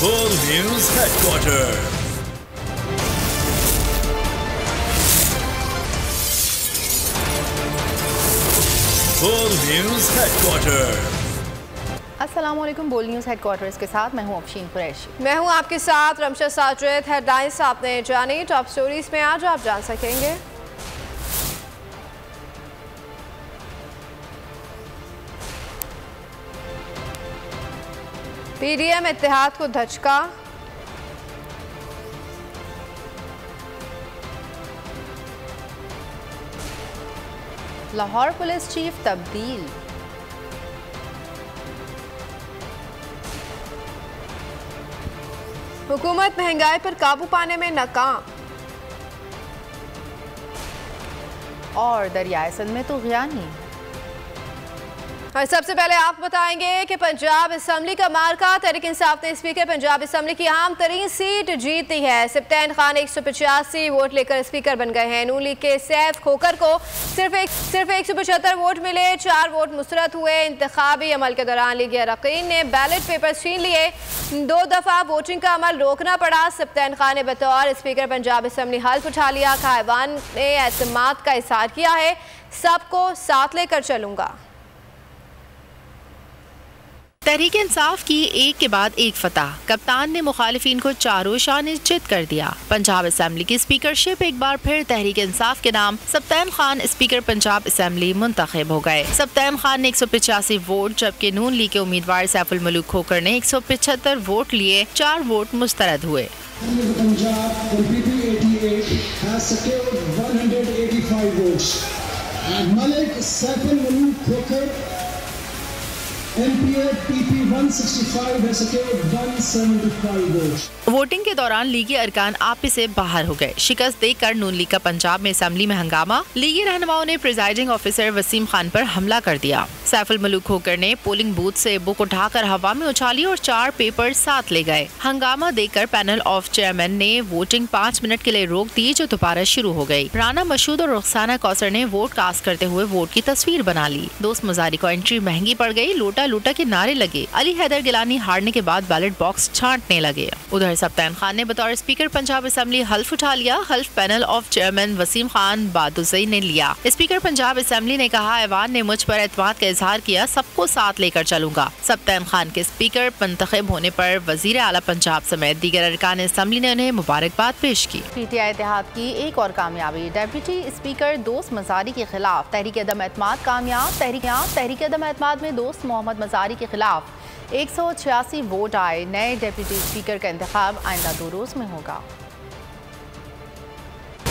Full News Headquarters. Full News Headquarters. अस्सलाम वालेकुम। बोल न्यूज़ हेडक्वार्टर्स के साथ मैं हूं अफशीन कुरैशी। मैं हूं आपके साथ रमशा साजिद। हेडलाइंस आपने जानी, टॉप स्टोरीज में आज आप जान सकेंगे। पीडीएम इत्तेहाद को धचका, लाहौर पुलिस चीफ तब्दील, हुकूमत महंगाई पर काबू पाने में नाकाम, और दरियाए सिंध में तुग़यानी। और सबसे पहले आप बताएंगे कि पंजाब असम्बली का मार्का, तहरीक इंसाफ ने स्पीकर पंजाब असम्बली की अहम तरीन सीट जीती है। सप्तान खान 185 वोट लेकर स्पीकर बन गए हैं। नून लीग के सैफ खोकर को सिर्फ 175 वोट मिले, 4 वोट मुस्तरद हुए। इंतखाबी अमल के दौरान लीगी अरकान ने बैलेट पेपर छीन लिए, 2 दफ़ा वोटिंग का अमल रोकना पड़ा। सप्तान खान ने बतौर स्पीकर पंजाब असम्बली हल्फ उठा लिया। ऐवान ने एतमाद का इज़हार किया है, सबको साथ लेकर चलूंगा। तहरीक इंसाफ की एक के बाद एक फतह, कप्तान ने मुखालिफिन को चारों शाह निश्चित कर दिया। पंजाब असम्बली की स्पीकरशिप एक बार फिर तहरीक इंसाफ के नाम सप्तान खान स्पीकर पंजाब असम्बली मुंतखब हो गए। सप्तान खान ने 185 वोट, जबकि नून लीग के उम्मीदवार सैफुल मलूक खोकर ने 175 वोट लिए, 4 वोट मुस्तरद हुए। वोटिंग के दौरान लीगी अरकान आपस से बाहर हो गए। शिकस्त देकर नून लीग का पंजाब में असम्बली में हंगामा, लीगी रहनुमाओं ने प्रिजाइडिंग ऑफिसर वसीम खान पर हमला कर दिया। सैफुल मलूक खोकर ने पोलिंग बूथ से बुक उठाकर हवा में उछाली और 4 पेपर साथ ले गए। हंगामा देखकर पैनल ऑफ चेयरमैन ने वोटिंग 5 मिनट के लिए रोक दी, जो दोबारा शुरू हो गई। राना मशहूद और रुखसाना कौसर ने वोट कास्ट करते हुए वोट की तस्वीर बना ली। दोस्त मुजारी को एंट्री महंगी पड़ गई, लोटा लोटा के नारे लगे। अली हैदर गिलानी हारने के बाद बैलेट बॉक्स छांटने लगे। उधर सप्तान खान ने बतौर स्पीकर पंजाब असम्बली हल्फ उठा लिया। हल्फ panel of chairman Waseem Khan Baduzai ने लिया। स्पीकर पंजाब असम्बली ने कहा, ऐवान ने मुझ पर एतमाद का इजहार किया, सबको साथ लेकर चलूंगा। सप्तान खान के स्पीकर मुंतखब होने पर वजीर आला पंजाब समेत दीगर अरकान असम्बली ने उन्हें मुबारकबाद पेश की। पीटीआई इत्तेहाद की एक और कामयाबी, डेप्यूटी स्पीकर दोस्त मजारी के खिलाफ तहरीक अदम एतमाद कामयाब। तहरीक अदम एतमाद में दोस्त मोहम्मद मजारी के खिलाफ 186 वोट आए। नए डेप्यूटी स्पीकर का इंतखाब आइंदा 2 रोज में होगा।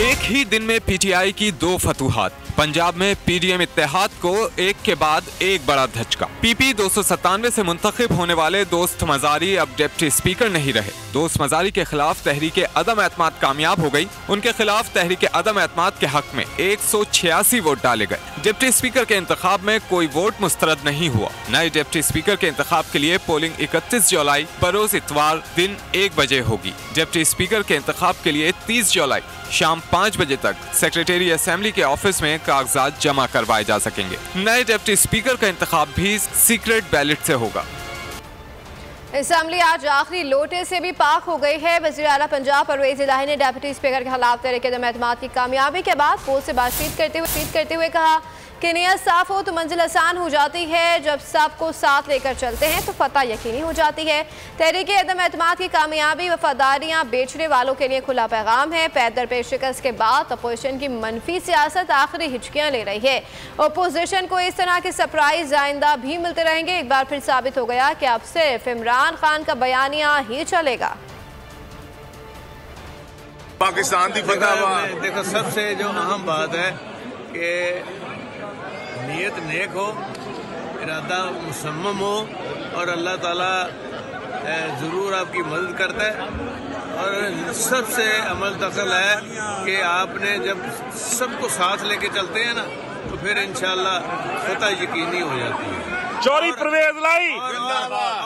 एक ही दिन में पीटीआई की 2 फतूहात। पंजाब में पीडीएम इत्तेहाद को एक के बाद एक बड़ा धचका। पीपी 297 से मुंतखब होने वाले दोस्त मजारी अब डिप्टी स्पीकर नहीं रहे। दोस्त मजारी के खिलाफ तहरीक अदम एतमाद कामयाब हो गई। उनके खिलाफ तहरीक अदम एतमाद के हक में 186 वोट डाले गए। डिप्टी स्पीकर के इंतखाब में कोई वोट मुस्तरद नहीं हुआ। नए डिप्टी स्पीकर के इंतखाब के लिए पोलिंग 31 जुलाई बरोज इतवार दिन 1 बजे होगी। डिप्टी स्पीकर के इंतखाब के लिए 30 जुलाई शाम 5 बजे तक सेक्रेटरी असेंबली के ऑफिस में कागजात जमा करवाए जा सकेंगे। नए डिप्टी स्पीकर का इंतखाब भी सीक्रेट बैलेट से होगा। असम्बली आज आखिरी लोटे से भी पाक हो गई है। वज़ीर आला पंजाब परवेज इलाही ने डेप्यूटी स्पीकर के खिलाफ तहरीक अदम एतमाद की कामयाबी के बाद पोस्ट से बातचीत करते हुए कहा कि नियत साफ हो तो मंजिल आसान हो जाती है, जब सबको साथ लेकर चलते हैं तो फतह यकीनी हो जाती है। तहरीक अदम एतमाद की कामयाबी वफादारियाँ बेचने वालों के लिए खुला पैगाम है। पैदर पेश शिकस्त के बाद अपोजिशन की मनफी सियासत आखिरी हिचकियाँ ले रही है। अपोजिशन को इस तरह के सरप्राइज आइंदा भी मिलते रहेंगे। एक बार फिर साबित हो गया कि अब सिर्फ इमरान खान का बयानिया ही चलेगा। पाकिस्तान की फतह देखो, सबसे जो अहम बात है कि नीयत नेक हो, इरादा मुसम्मम हो और अल्लाह ताला ज़रूर आपकी मदद करता है। और सबसे अमल दखल है कि आपने जब सबको साथ लेके चलते हैं ना तो फिर इंशाल्लाह फतह यकीनी हो जाती है। चोरी परवेज लाई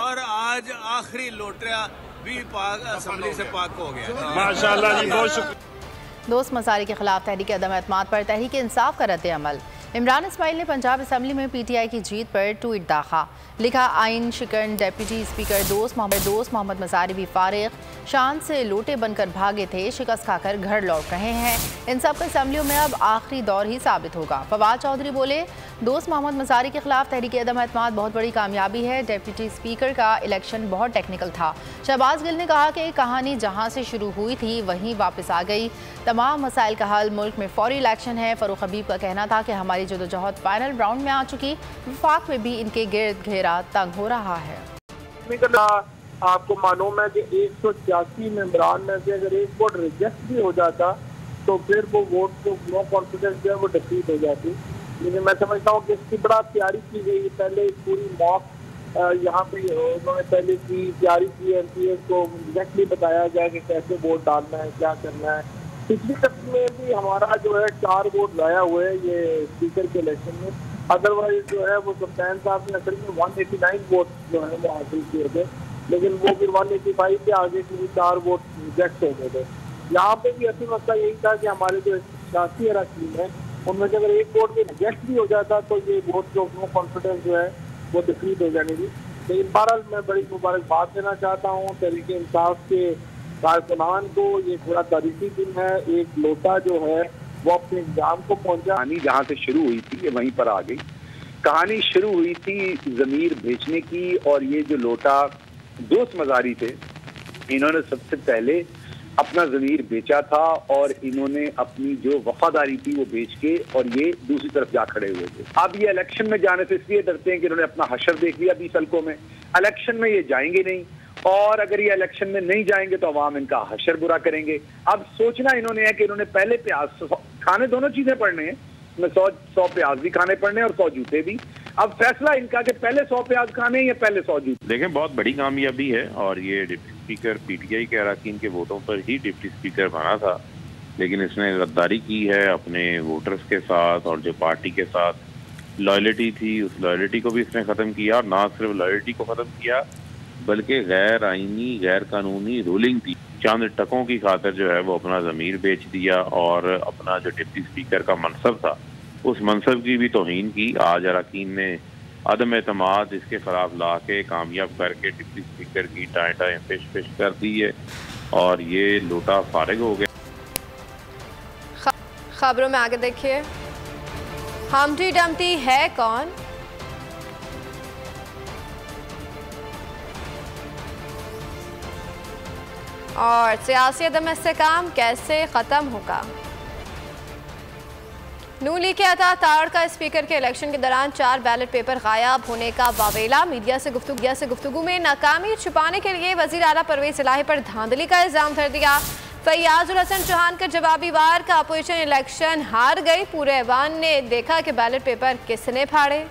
और आज आखिरी लोटा भी पाक असम्बली से पाक हो गया। माशाल्लाह जी, बहुत शुक्रिया। दोस्त मजारी के खिलाफ तहरीक अदम एतमाद पर तहरीक इंसाफ का रद्द अमल। इमरान इस्माइल ने पंजाब असम्बली में पीटीआई की जीत पर ट्वीट दाखा। लिखा, आइन शिकन डिप्टी स्पीकर दोस्त मोहम्मद मज़ारी भी फारिग, शान से लोटे बनकर भागे थे, शिकस्त खाकर घर लौट रहे हैं। इन सब का असम्बलियों में अब आखिरी दौर ही साबित होगा। फवाद चौधरी बोले, दोस्त मोहम्मद मज़ारी के खिलाफ तहरीक अदम एतमाद बहुत बड़ी कामयाबी है। डिप्टी स्पीकर का इलेक्शन बहुत टेक्निकल था। शहबाज गिल ने कहा कि कहानी जहाँ से शुरू हुई थी वहीं वापस आ गई। तमाम मसाइल का हल मुल्क में फौरी इलेक्शन है। फ़रूख हबीब का कहना था कि हमारी जदोजहद फाइनल राउंड में आ चुकी, वफाक में भी इनके गिर्द घेरा तंग हो रहा है। आपको मालूम है कि 186 मेंबरान में से अगर एक वोट रिजेक्ट भी हो जाता तो फिर वो वोट को नो कॉन्फिडेंस जो है वो डिफीट हो जाती। लेकिन मैं समझता हूँ कि इसकी बड़ा तैयारी की गई। पहले पूरी मॉक यहाँ पे उन्होंने पहले की तैयारी की, MPs को एग्जैक्टली बताया गया कि कैसे वोट डालना है, क्या करना है। पिछली कभी में भी हमारा जो है 4 वोट लाया हुए है ये स्पीकर के इलेक्शन में। अदरवाइज जो है वो सुल्तान साहब ने असल में 189 वोट जो है वो हासिल किए थे, लेकिन वो फिर 185 के आगे के भी 4 वोट रिजेक्ट हो गए थे। यहाँ पे भी असल मसला यही था कि हमारे जो सियासी अरकान है उनमें से अगर एक वोट भी रिजेक्ट भी हो जाता तो ये वोट जो नो कॉन्फिडेंस जो है वो डिफीट हो जानी थी। लेकिन बहरहाल मैं बड़ी मुबारकबाद देना चाहता हूँ तहरीक इंसाफ के कारकुनान को। ये थोड़ा तारीखी दिन है। एक लोटा जो है वो अपने एग्जाम को पहुंचा। कहानी जहाँ से शुरू हुई थी ये वहीं पर आ गई। कहानी शुरू हुई थी ज़मीर बेचने की, और ये जो लोटा दोस्त मज़ारी थे इन्होंने सबसे पहले अपना ज़मीर बेचा था और इन्होंने अपनी जो वफादारी थी वो बेच के और ये दूसरी तरफ जा खड़े हुए थे। अब ये इलेक्शन में जाने से इसलिए डरते हैं कि इन्होंने अपना हशर देख लिया 20 हल्कों में। इलेक्शन में ये जाएंगे नहीं, और अगर ये इलेक्शन में नहीं जाएंगे तो अवाम इनका हशर बुरा करेंगे। अब सोचना इन्होंने है कि इन्होंने पहले प्याज खाने, दोनों चीजें पढ़ने हैं, 100 प्याज भी खाने पड़ने और 100 जूते भी। अब फैसला इनका कि पहले 100 प्याज खाने या पहले 100 जूते। देखें, बहुत बड़ी कामयाबी है, और ये डिप्टी स्पीकर पीटीआई के अरकान के वोटों पर ही डिप्टी स्पीकर बना था, लेकिन इसने गद्दारी की है अपने वोटर्स के साथ, और जो पार्टी के साथ लॉयल्टी थी उस लॉयल्टी को भी इसने ख़त्म किया। और ना सिर्फ लॉयल्टी को ख़त्म किया बल्कि गैर आईनी गैर कानूनी रूलिंग थी, चंद टकों की खातिर जो है वो अपना ज़मीर बेच दिया और अपना जो डिप्टी स्पीकर का मनसब था उस मनसब की भी तौहीन की। आज अरकान ने अदम एतमाद इसके खिलाफ ला के कामयाब करके डिप्टी स्पीकर की टाएं पेश कर दी है और ये लोटा फारिग हो गया। खबरों में आगे देखिए, हम्टी डम्टी है कौन? और सियासी अदम इस्तेहकाम कैसे ख़त्म होगा? नून लीग के अता ताड़ का स्पीकर के इलेक्शन के दौरान 4 बैलेट पेपर गायब होने का वावेला। मीडिया से गुफ्तगू में नाकामी छुपाने के लिए वज़ीर आला परवेज इलाही पर धांधली का इल्ज़ाम धर दिया। फैयाजुल हसन चौहान का जवाबी वार का अपोजिशन इलेक्शन हार गई। पूरे ऐवान ने देखा कि बैलेट पेपर किसने फाड़े।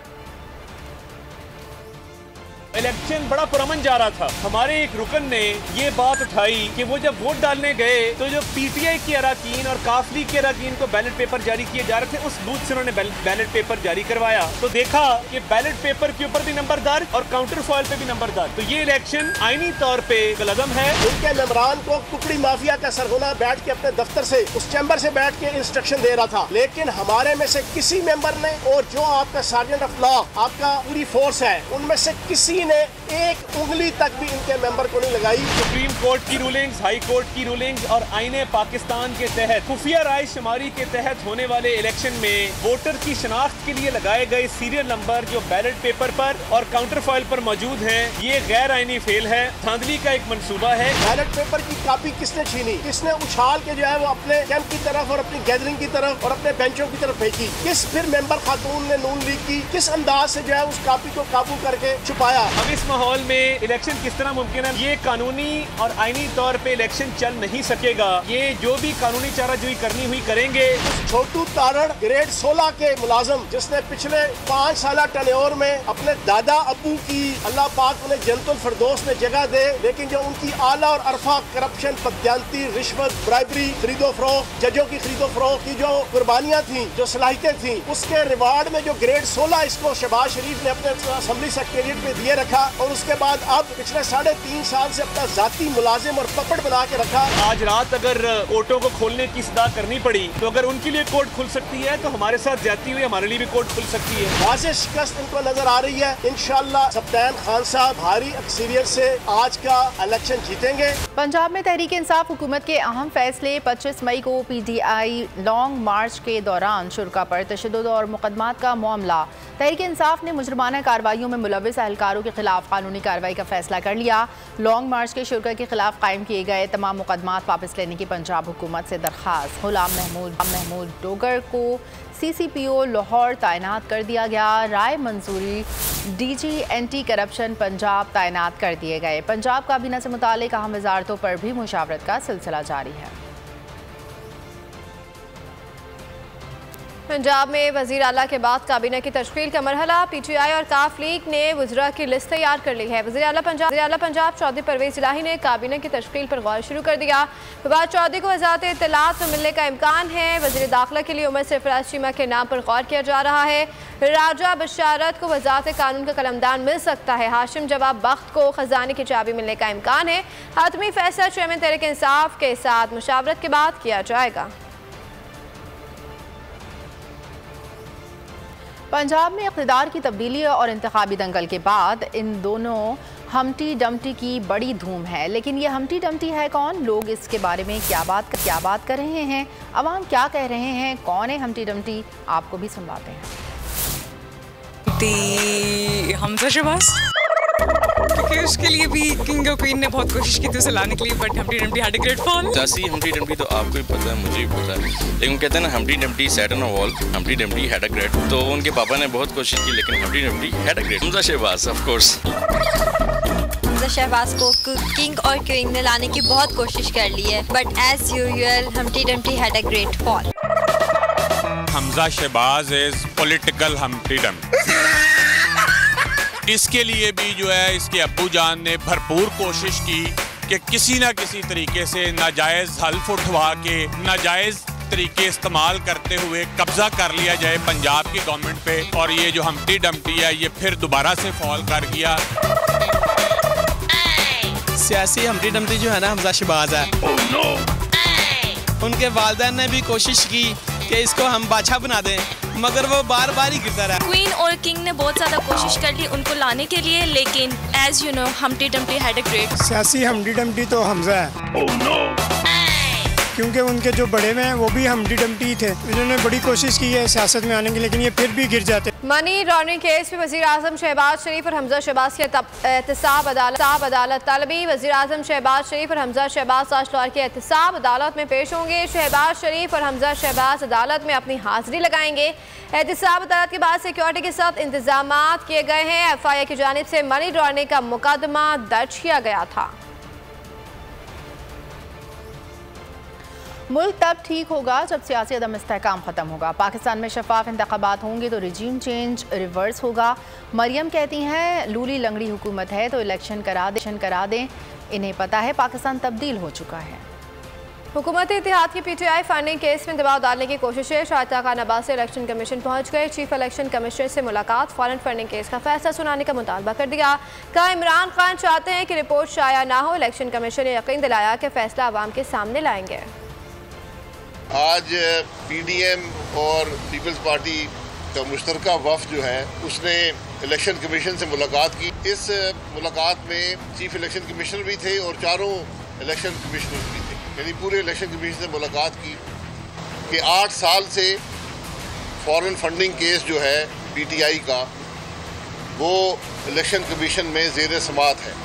इलेक्शन बड़ा पुरअमन जा रहा था। हमारे एक रुकन ने ये बात उठाई कि वो जब वोट डालने गए तो जो पीटीआई के अरकान और काफ लीग के अरकान को बैलेट पेपर जारी किए जा रहे थे, उस बूथ से उन्होंने बैलेट पेपर जारी करवाया। तो देखा कि बैलेट पेपर के ऊपर भी नंबर दर्ज और काउंटर फॉइल पे भी नंबर दर्ज। तो ये इलेक्शन आईनी तौर पे गलदम है। उनके मेंबरान को कुकड़ी माफिया का सरगना बैठ के अपने दफ्तर से उस चैम्बर से बैठ के इंस्ट्रक्शन दे रहा था, लेकिन हमारे में से किसी मेंबर ने, और जो आपका सार्जेंट ऑफ लॉ आपका पूरी फोर्स है, उनमें से किसी ने एक उंगली तक भी इनके मेंबर को नहीं लगाई। सुप्रीम कोर्ट की रूलिंग्स, हाई कोर्ट की रूलिंग्स और आईने पाकिस्तान के तहत खुफिया राय शुमारी के तहत होने वाले इलेक्शन में वोटर की शनाख्त के लिए लगाए गए सीरियल नंबर जो बैलेट पेपर पर और काउंटर फॉइल पर मौजूद हैं, ये गैर आईनी फेल है, धांधली का एक मंसूबा है। बैलेट पेपर की कॉपी किसने छीनी, किसने उछाल के जो है वो अपने कैंप की तरफ और अपनी गैदरिंग की तरफ और अपने बेंचों की तरफ फेंकी? किस फिर मेंबर खातून ने नून लीग की किस अंदाज से जो है उस कॉपी को काबू करके छुपाया? अब इस माहौल में इलेक्शन किस तरह मुमकिन है? ये कानूनी और आईनी तौर पे इलेक्शन चल नहीं सकेगा। ये जो भी कानूनी चाराजोई करनी हुई करेंगे। छोटू तारड़ ग्रेड 16 के मुलाजम जिसने पिछले 5 साल टर्नओवर में अपने दादा अबू की, अल्लाह पाक उन्हें जन्नतुल फिरदौस में जगह दे, लेकिन जो उनकी आला और अरफा करप्शन, बदयांती, रिश्वत, ब्राइबरी, खरीदो फरोख्त, जजों की खरीदो फरोख्त की जो कुर्बानियाँ थी, जो सलाहियतें थी, उसके रिवार्ड में जो ग्रेड 16 इसको शहबाज शरीफ ने अपने असेंबली सेक्रेटरिएट में दिए रखा और उसके बाद अब पिछले 3.5 साल से अपना जाती मुलाजिम और पकड़ बना के रखा। आज रात अगर कोर्टों को खोलने की सदा करनी पड़ी तो अगर उनके लिए कोर्ट खुल सकती है तो हमारे साथ ज्यादती हुई हमारे लिए भी कोर्ट खुल सकती है। वाज़ेह शिकस्त इनको नजर आ रही है। इंशाअल्लाह सब्तान खान साहब भारी अक्सरियत से आज का इलेक्शन जीतेंगे। पंजाब में तहरीक इंसाफ हुकूमत के अहम फैसले। 25 मई को PTI लॉन्ग मार्च के दौरान शुरा पर तशद्दुद और मुकदमात का मामला। तहरीक इंसाफ ने मुजरमाना कार्रवाइयों में मुलविस एहलकारों के खिलाफ कानूनी कार्रवाई का फैसला कर लिया। लॉन्ग मार्च के शुरा के खिलाफ कायम किए गए तमाम मुकदमात वापस लेने की पंजाब हुकूमत से दरख्वास्त। गुलाम महमूद डोगर को CCPO लाहौर तैनात कर दिया गया। राय मंजूरी DG एंटी करप्शन पंजाब तैनात कर दिए गए। पंजाब काबीना से मुताल्लिक अहम वजारतों पर भी मुशावरत का सिलसिला जारी है। पंजाब में वज़ीर आला के बाद काबीना की तश्कील का मरहला। PTI और काफ लीग ने वज़रा की लिस्ट तैयार कर ली है। वज़ीर आला पंजाब चौधरी परवेज़ इलाही ने काबीना की तश्कील पर गौर शुरू कर दिया। फवाद चौधरी को वज़ारत इत्तलात में मिलने का इम्कान है। वज़ीर दाखिला के लिए उमर सरफराज चीमा के नाम पर गौर किया जा रहा है। राजा बशारत को वज़ारत कानून का कलमदान मिल सकता है। हाशिम जवाब बख्त को खजाने की चाबी मिलने का इम्कान है। हतमी फैसला चेयरमैन तहरीक इंसाफ के साथ मुशावरत के बाद किया जाएगा। पंजाब में इक़्तिदार की तब्दीली और इंतखाबी दंगल के बाद इन दोनों हमटी डमटी की बड़ी धूम है। लेकिन ये हमटी डमटी है कौन? लोग इसके बारे में क्या बात कर रहे हैं? अवाम क्या कह रहे हैं? कौन है हमटी डमटी? आपको भी सुनवाते हैं। हमजा शहबाज, क्योंकि उसके लिए भी किंग और क्वीन ने बहुत कोशिश की थी उसे लाने के लिए, but Humpty Dumpty had a great fall. जैसी हम्टी डम्टी तो आपको ही पता है, मुझे भी पता है, लेकिन कहते हैं ना Humpty Dumpty sat on a wall, Humpty Dumpty had a great. तो उनके पापा ने बहुत कोशिश की लेकिन Humpty Dumpty had a great. Hamza Shahbaz of course. Hamza Shahbaz को किंग और क्वीन ने लाने की बहुत कोशिश कर ली है, but as usual Humpty Dumpty had a great fall. Hamza Shahbaz is political Humpty Dumpty. इसके लिए भी जो है इसके अब्बू जान ने भरपूर कोशिश की कि किसी ना किसी तरीके से नाजायज़ हल्फ उठवा के नाजायज़ तरीके इस्तेमाल करते हुए कब्जा कर लिया जाए पंजाब की गवर्नमेंट पे, और ये जो हम्टी डम्टी है ये फिर दोबारा से फॉल कर गया। सियासी हम्टी डम्टी जो है ना हमजा शहबाज है। oh, no. उनके वालिदैन ने भी कोशिश की कि इसको हम बादशाह बना दें, मगर वो बार बार ही गिरता रहा। क्वीन और किंग ने बहुत ज़्यादा कोशिश कर ली उनको लाने के लिए, लेकिन as you know Humpty Dumpty had a great. सियासी हम्टी डम्टी तो हमजा है। oh, no. क्योंकि उनके जो बड़े में हैं वो भी हम्टी डम्टी थे। इन्होंने बड़ी कोशिश की है सियासत में आने की, लेकिन ये फिर भी गिर जाते। मनी लॉन्ड्रिंग केस में वज़ीर आज़म शहबाज शरीफ और हमजा शहबाज की एहतसाब अदालत तलबी। वज़ीर आज़म शहबाज शरीफ और हमजा शहबाज आज लाहौर की एहतसाब अदालत में पेश होंगे। शहबाज शरीफ और हमजा शहबाज अदालत में अपनी हाजिरी लगाएंगे। एहतसाब अदालत के बाद सिक्योरिटी के साथ इंतजाम किए गए हैं। FIA की जानिब से मनी लॉन्ड्रिंग का मुकदमा दर्ज किया गया था। मुल्क तब ठीक होगा जब सियासी अदम इस्तेहकाम ख़त्म होगा। पाकिस्तान में शफाफ इंतखाबात होंगे तो रिजीम चेंज रिवर्स होगा। मरियम कहती हैं लूली लंगड़ी हुकूमत है तो इलेक्शन करा दें। इन्हें पता है पाकिस्तान तब्दील हो चुका है। हुकूमत इत्तेहाद की PTI फंडिंग केस में दबाव डालने की कोशिशें। शाहिद खान अब्बास से इलेक्शन कमीशन पहुंच गए। चीफ इलेक्शन कमिश्नर से मुलाकात। फॉरेन फंडिंग केस का फैसला सुनाने का मुतालबा कर दिया। कहा इमरान खान चाहते हैं कि रिपोर्ट शाया ना हो। इलेक्शन कमीशन ने यकीन दिलाया कि फैसला अवाम के सामने लाएंगे। आज PDM और पीपल्स पार्टी का मुश्तरका वफ़द जो है उसने इलेक्शन कमीशन से मुलाकात की। इस मुलाकात में चीफ इलेक्शन कमिश्नर भी थे और चारों इलेक्शन कमिश्नर भी थे, यानी पूरे इलेक्शन कमीशन से मुलाकात की कि 8 साल से फॉरेन फंडिंग केस जो है PTI का वो इलेक्शन कमीशन में ज़ेर समात है।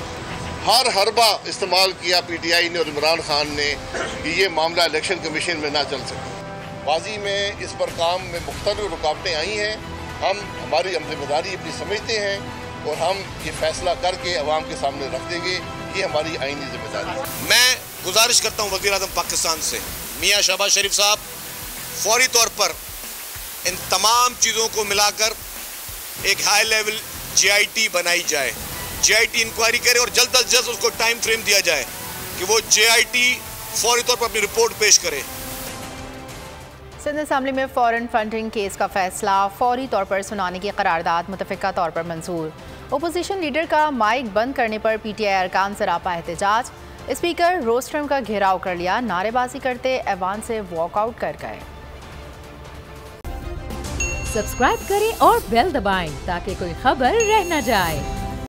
हर हरबा इस्तेमाल किया PTI ने और इमरान खान ने कि ये मामला इलेक्शन कमीशन में ना चल सके। माजी में इस पर काम में मुख्तलिफ रुकावटें आई हैं। हम हमारी जिम्मेदारी अपनी समझते हैं और हम ये फैसला करके अवाम के सामने रख देंगे। ये हमारी आईनी जिम्मेदारी है। मैं गुजारिश करता हूँ वज़ीर आज़म पाकिस्तान से, मियाँ शहबाज शरीफ साहब, फौरी तौर पर इन तमाम चीज़ों को मिलाकर एक हाई लेवल JIT बनाई जाए। JIT इंक्वायरी करे और जल्द अज जल्द उसको टाइम फ्रेम दिया जाए कि वो JIT फौरी तौर पर अपनी रिपोर्ट पेश करे। सिंध असम्बली में फॉरेन फंडिंग केस का फैसला फौरी तौर पर सुनाने की करारदाद मुतफ़िका तौर पर मंजूर। ओपोजिशन लीडर का माइक बंद करने पर पीटीआई अरकान सरापा एहतजाज। स्पीकर रोस्ट्रम का घेराव कर लिया, नारेबाजी करते ऐवान से वॉकआउट कर गए। सब्सक्राइब करें और बेल दबाएं ताकि कोई खबर रह न जाए।